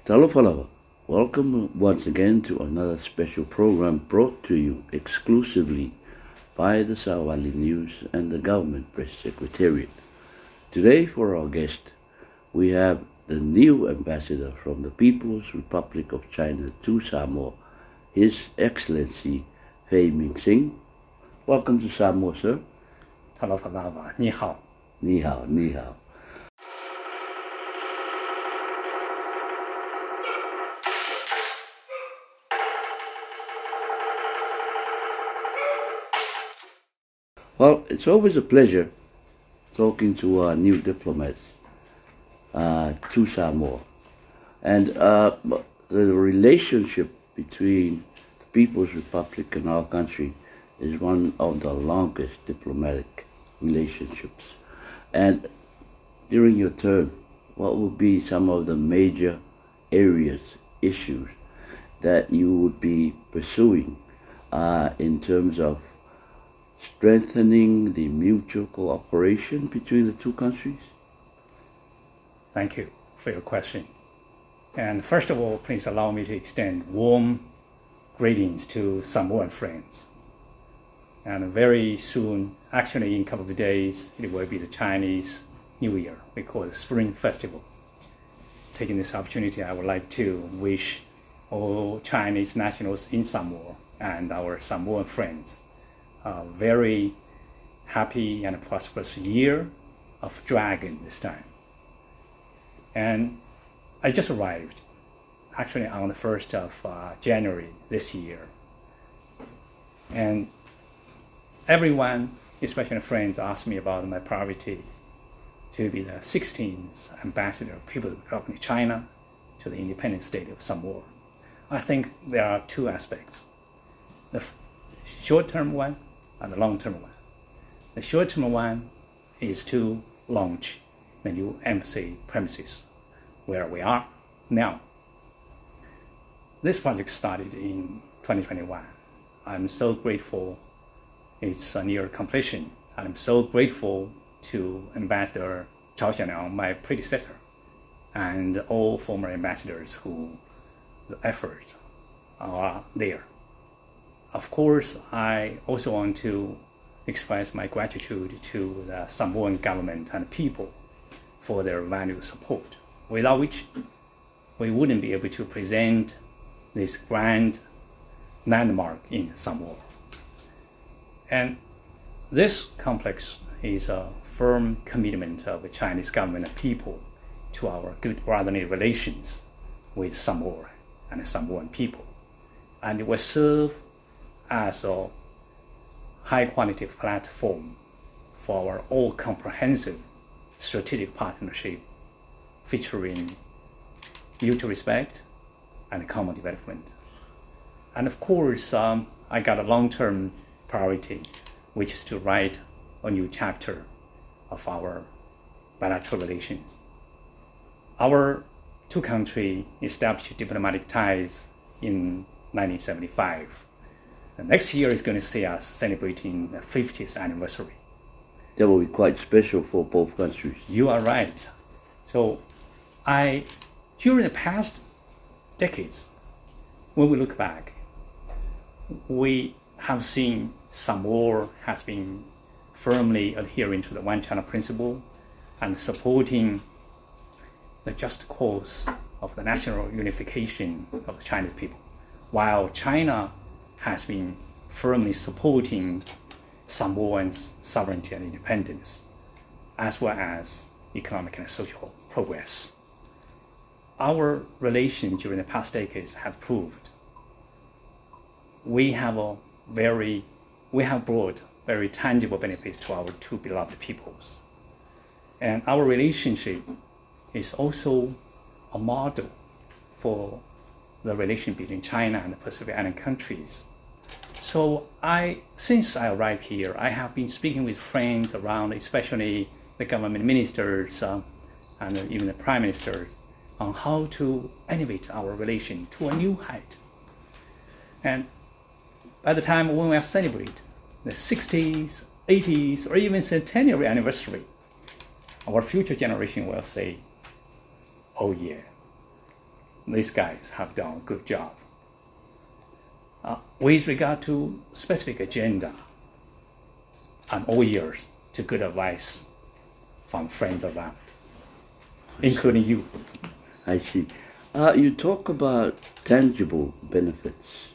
Talofalava, welcome once again to another special program brought to you exclusively by the Savali News and the Government Press Secretariat. Today, for our guest, we have the new ambassador from the People's Republic of China to Samoa, His Excellency Fei Mingxing. Welcome to Samoa, sir. Talofalava, 你好。你好，你好。Well, it's always a pleasure talking to our new diplomats to Samoa. And the relationship between the People's Republic and our country is one of the longest diplomatic relationships. And during your term, what would be some of the major areas, issues that you would be pursuing in terms of strengthening the mutual cooperation between the two countries? Thank you for your question. And first of all, please allow me to extend warm greetings to Samoan friends. And very soon, actually in a couple of days, it will be the Chinese New Year. We call it Spring Festival. Taking this opportunity, I would like to wish all Chinese nationals in Samoa and our Samoan friends a very happy and prosperous year of dragon this time. And I just arrived actually on the 1st of January this year. And everyone, especially friends, asked me about my priority to be the 16th ambassador of People's Republic of China to the independent state of Samoa. I think there are two aspects, the short-term one and the long-term one. The short-term one is to launch the new embassy premises where we are now. This project started in 2021. I'm so grateful it's near completion. I'm so grateful to Ambassador Zhao Xianliang, my predecessor, and all former ambassadors who the efforts are there. Of course, I also want to express my gratitude to the Samoan government and people for their valued support, without which we wouldn't be able to present this grand landmark in Samoa. And this complex is a firm commitment of the Chinese government and people to our good brotherly relations with Samoa and the Samoan people. And it will serve as a high-quality platform for our all-comprehensive strategic partnership featuring mutual respect and common development. And of course, I got a long-term priority, which is to write a new chapter of our bilateral relations. Our two countries established diplomatic ties in 1975. And next year is going to see us celebrating the 50th anniversary. That will be quite special for both countries. You are right. So during the past decades, when we look back, we have seen Samoa has been firmly adhering to the One China principle and supporting the just cause of the national unification of the Chinese people, while China has been firmly supporting Samoans' sovereignty and independence, as well as economic and social progress. Our relation during the past decades has proved we have brought very tangible benefits to our two beloved peoples. And our relationship is also a model for the relation between China and the Pacific Island countries. So since I arrived here, I have been speaking with friends around, especially the government ministers and even the prime ministers, on how to elevate our relation to a new height. And by the time when we celebrate the 60th, 80th, or even centenary anniversary, our future generation will say, oh yeah, these guys have done a good job. With regard to specific agenda, I'm all ears to good advice from friends around, including you. I see. You talk about tangible benefits,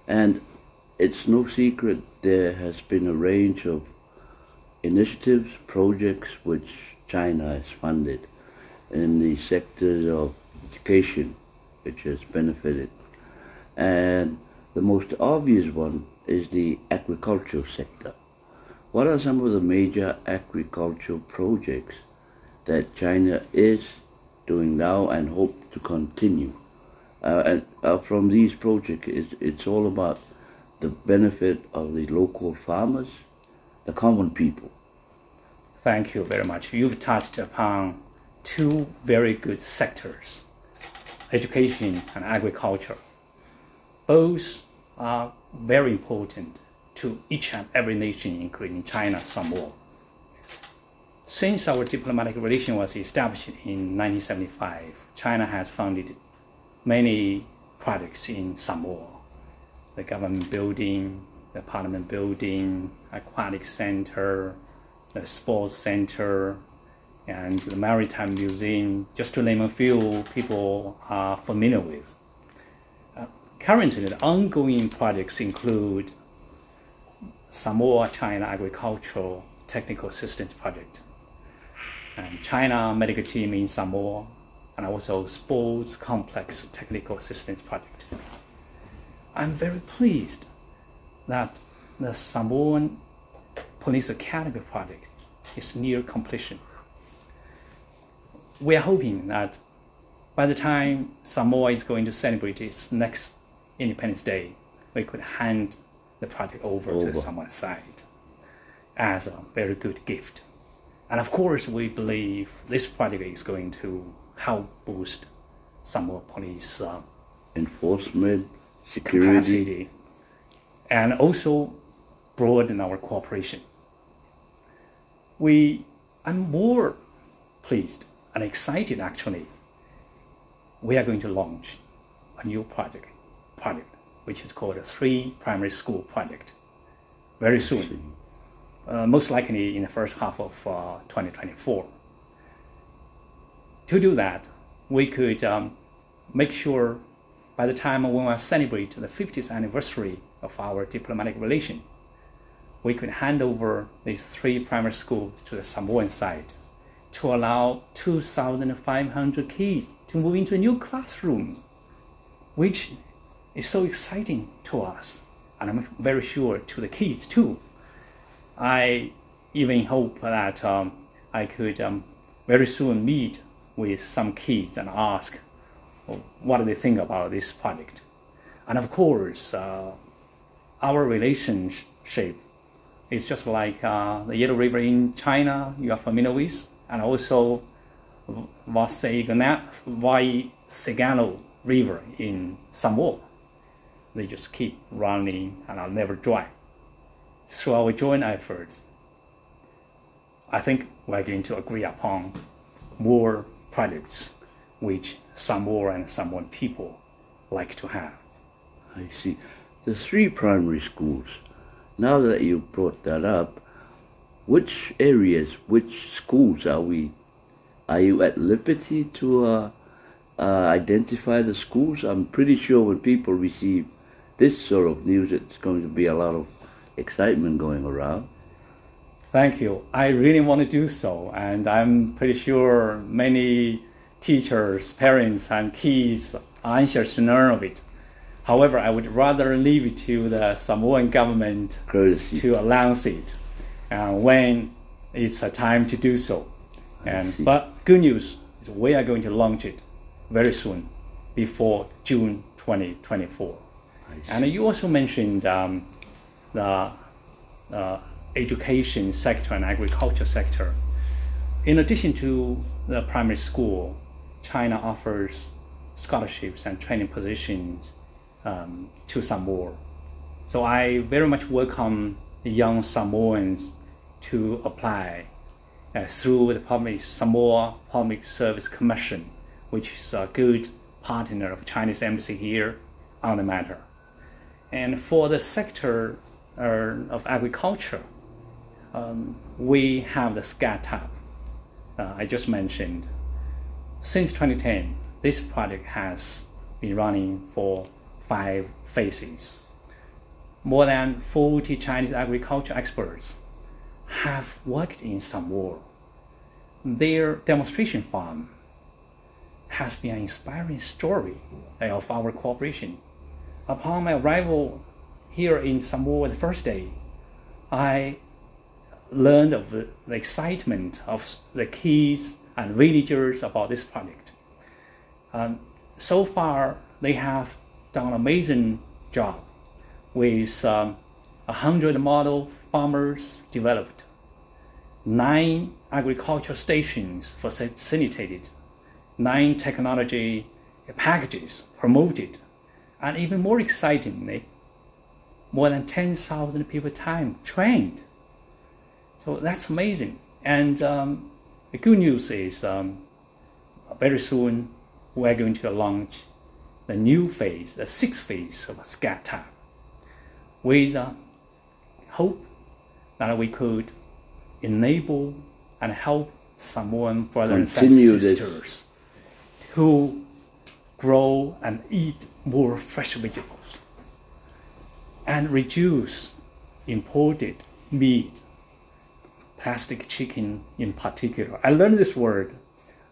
and it's no secret there has been a range of initiatives, projects which China has funded in the sectors of education, which has benefited. And the most obvious one is the agricultural sector. What are some of the major agricultural projects that China is doing now and hope to continue? From these projects, it's all about the benefit of the local farmers, the common people. Thank you very much. You've touched upon two very good sectors, education and agriculture. Both are very important to each and every nation, including China, Samoa. Since our diplomatic relation was established in 1975, China has funded many projects in Samoa. The government building, the parliament building, aquatic center, the sports center, and the maritime museum, just to name a few people are familiar with. Currently, the ongoing projects include Samoa-China Agricultural Technical Assistance Project, and China Medical Team in Samoa, and also Sports Complex Technical Assistance Project. I'm very pleased that the Samoan Police Academy project is near completion. We are hoping that by the time Samoa is going to celebrate its next Independence Day, we could hand the project over to Samoa's side as a very good gift. And of course, we believe this project is going to help boost Samoa police enforcement, security, capacity, and also broaden our cooperation. I'm more pleased and excited actually. We are going to launch a new project which is called a 3 Primary School Project very soon, most likely in the first half of 2024. To do that, we could make sure by the time when we celebrate the 50th anniversary of our diplomatic relation, we could hand over these 3 primary schools to the Samoan side to allow 2,500 kids to move into new classrooms, which is so exciting to us, and I'm very sure to the kids too. I even hope that I could very soon meet with some kids and ask what do they think about this project. And of course, our relationship is just like the Yellow River in China you are familiar with, and also Vaisegano River in Samoa. They just keep running and are never dry. Through our joint efforts, I think we're going to agree upon more projects which Samoa and Samoan people like to have. I see. The 3 primary schools, now that you brought that up, which areas, which schools are you at liberty to identify the schools? I'm pretty sure when people receive this sort of news, it's going to be a lot of excitement going around. Thank you. I really want to do so, and I'm pretty sure many teachers, parents, and kids are anxious to learn of it. However, I would rather leave it to the Samoan government courtesy to announce it when it's a time to do so. But good news is we are going to launch it very soon, before June 2024. And you also mentioned the education sector and agriculture sector. In addition to the primary school, China offers scholarships and training positions to Samoa. So I very much welcome the young Samoans to apply through the Samoa Public Service Commission, which is a good partner of Chinese embassy here on the matter. And for the sector of agriculture, we have the SCATAP I just mentioned. Since 2010, this project has been running for 5 phases. More than 40 Chinese agriculture experts have worked in Samoa. Their demonstration farm has been an inspiring story of our cooperation. Upon my arrival here in Samoa the first day, I learned of the excitement of the kids and villagers about this project. So far, they have done an amazing job with 100 model farmers developed, 9 agricultural stations facilitated, 9 technology packages promoted, and even more excitingly, more than 10,000 people time trained. So that's amazing. And the good news is very soon we're going to launch the new phase, the 6th phase of SCATAP, with hope that we could enable and help Samoan brothers and sisters to grow and eat more fresh vegetables and reduce imported meat, plastic chicken in particular. I learned this word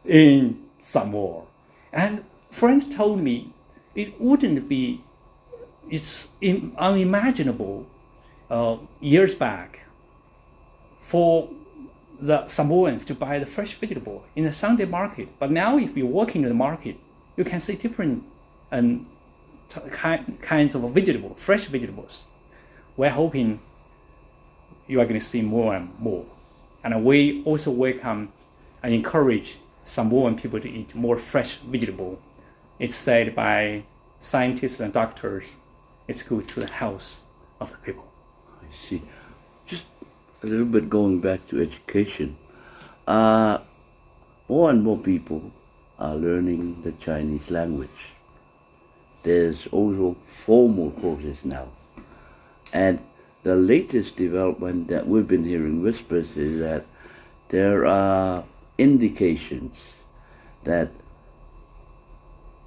in Samoa, and friends told me it wouldn't be, it's unimaginable years back for the Samoans to buy the fresh vegetable in the Sunday market. But now if you walk into the market, you can see different kinds of vegetable, fresh vegetables. We're hoping you are going to see more and more. And we also welcome and encourage Samoan people to eat more fresh vegetable. It's said by scientists and doctors, it's good to the health of the people. I see. Just a little bit going back to education. More and more people are learning the Chinese language. There's also formal courses now. And the latest development that we've been hearing whispers is that there are indications that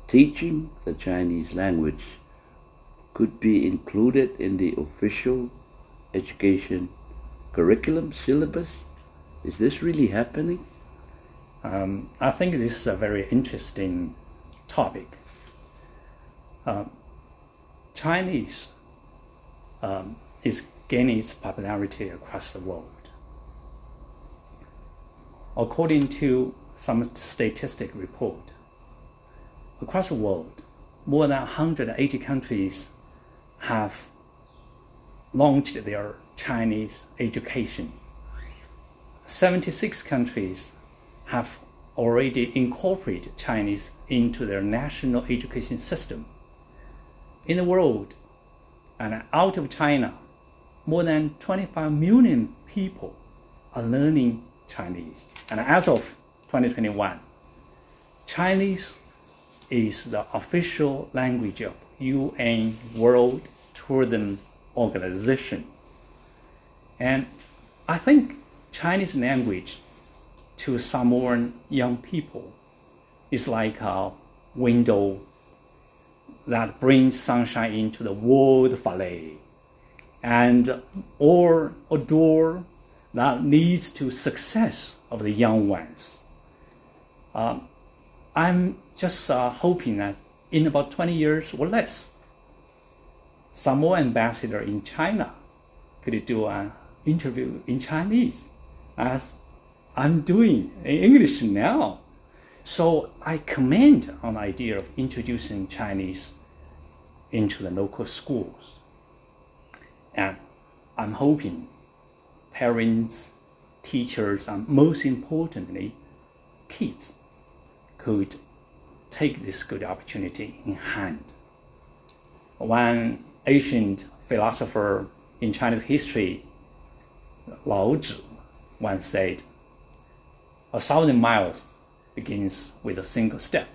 teaching the Chinese language could be included in the official education curriculum syllabus. Is this really happening? I think this is a very interesting topic. Chinese is gaining its popularity across the world. According to some statistic report, across the world, more than 180 countries have launched their Chinese education. 76 countries have already incorporated Chinese into their national education system. In the world, and out of China, more than 25 million people are learning Chinese. And as of 2021, Chinese is the official language of UN World Tourism Organization. And I think Chinese language to Samoan young people is like a window that brings sunshine into the world valley, and or a door that leads to success of the young ones. I'm just hoping that in about 20 years or less, Samoa ambassador in China could do an interview in Chinese, as I'm doing in English now. So I commend on the idea of introducing Chinese into the local schools. And I'm hoping parents, teachers, and most importantly, kids could take this good opportunity in hand. One ancient philosopher in Chinese history, Lao Tzu, once said, 1,000 miles begins with a single step.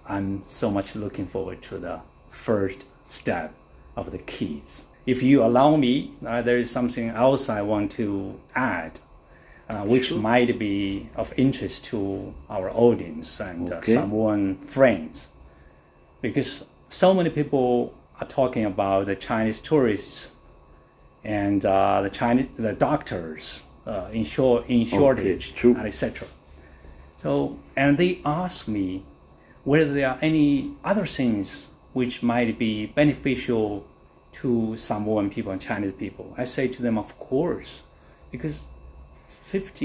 I'm so much looking forward to the first step of the kids. If you allow me, there is something else I want to add, which might be of interest to our audience and Samoan friends, because so many people are talking about the Chinese tourists and the doctors in shortage, and etc. So, and they ask me whether there are any other things which might be beneficial to Samoan people and Chinese people. I say to them, of course, because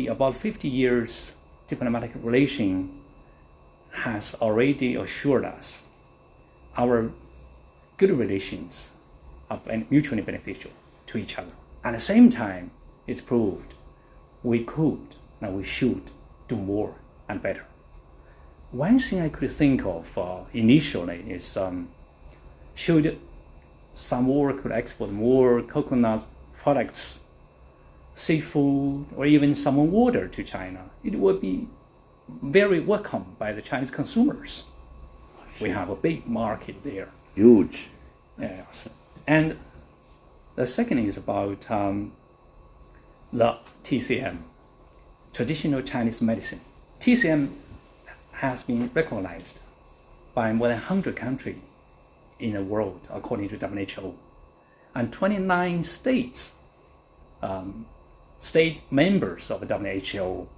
about 50 years diplomatic relation has already assured us our good relations are mutually beneficial to each other. At the same time, it's proved we could and we should do more and better. One thing I could think of initially is should Samoa could export more coconut products, seafood, or even Samoan water to China, it would be very welcome by the Chinese consumers. We have a big market there. Huge. Yes. And the second is about the TCM, traditional Chinese medicine. TCM has been recognized by more than 100 countries in the world, according to WHO. And 29 states, state members of WHO,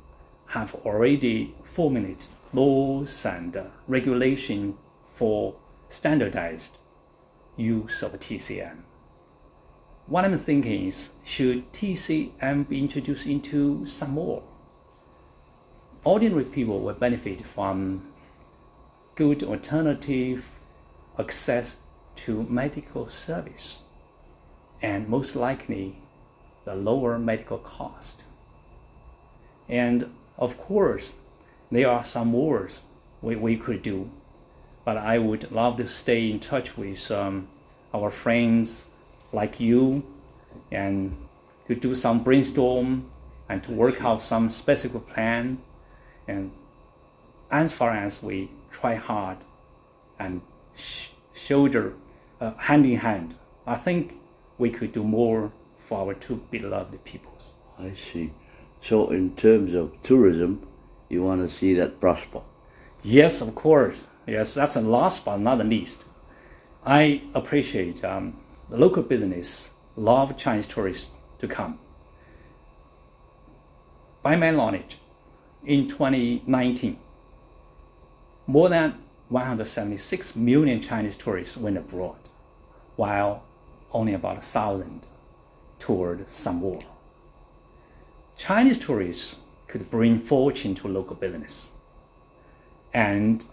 have already formulated laws and regulation for standardized use of TCM. What I'm thinking is, should TCM be introduced into Samoa? Ordinary people will benefit from good alternative access to medical service, and most likely the lower medical cost. And of course, there are some more we could do, but I would love to stay in touch with our friends like you and to do some brainstorm and to work out some specific plan. And as far as we try hard and shoulder hand in hand, I think we could do more for our two beloved peoples. I see. So in terms of tourism, you want to see that prosper? Yes, of course. Yes, that's the last but not the least. I appreciate the local business love Chinese tourists to come. By my knowledge, in 2019, more than 176 million Chinese tourists went abroad, while only about 1,000 toured Samoa. Chinese tourists could bring fortune to local business. And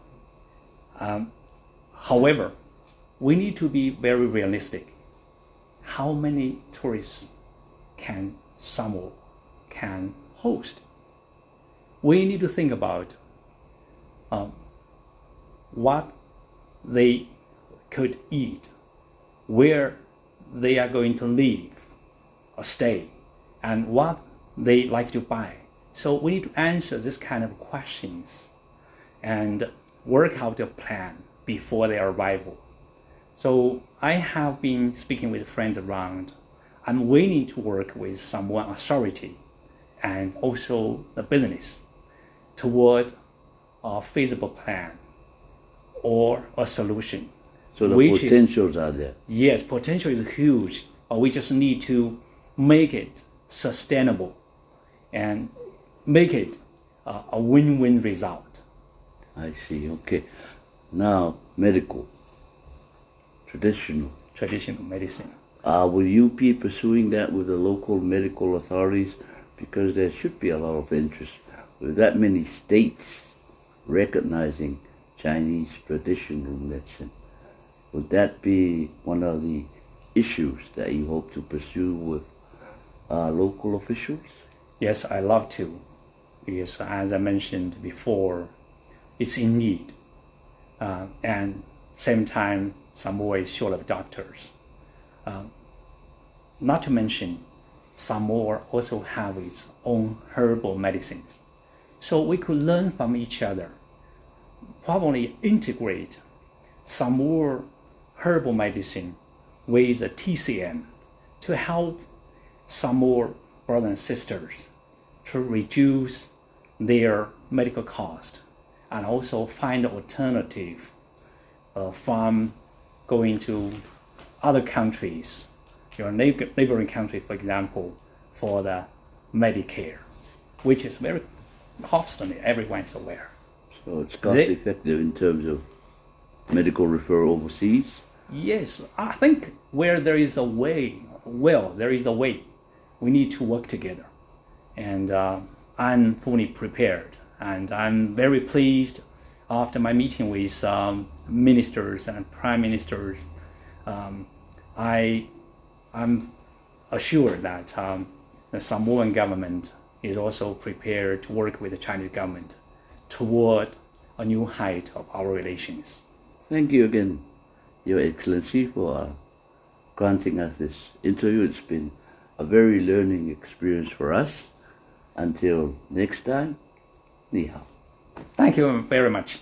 however, we need to be very realistic. How many tourists can Samoa can host? We need to think about what they could eat, where they are going to live or stay, and what they like to buy. So we need to answer this kind of questions and work out a plan before their arrival. So I have been speaking with friends around. I'm willing to work with Samoan authority and also the business toward a feasible plan or a solution. So the potentials are there. Yes, potential is huge, but we just need to make it sustainable and make it a win-win result. I see. Okay. Now, medical, traditional medicine. Will you be pursuing that with the local medical authorities? Because there should be a lot of interest with that many states recognizing Chinese traditional medicine. Would that be one of the issues that you hope to pursue with local officials? Yes, I love to, because as I mentioned before, it's in need, and same time Samoa is short of doctors. Not to mention, Samoa also have its own herbal medicines, so we could learn from each other. probably integrate some more herbal medicine with the TCM to help some more brothers and sisters to reduce their medical cost and also find an alternative from going to other countries, your neighboring country, for example, for the Medicare, which is very costly, everyone's aware. So it's cost effective in terms of medical referral overseas? Yes, I think where there is a way, there is a way. We need to work together. And I'm fully prepared. And I'm very pleased after my meeting with ministers and prime ministers. I'm assured that the Samoan government is also prepared to work with the Chinese government toward a new height of our relations. Thank you again, Your Excellency, for granting us this interview. It's been a very learning experience for us. Until next time, ni hao. Thank you very much.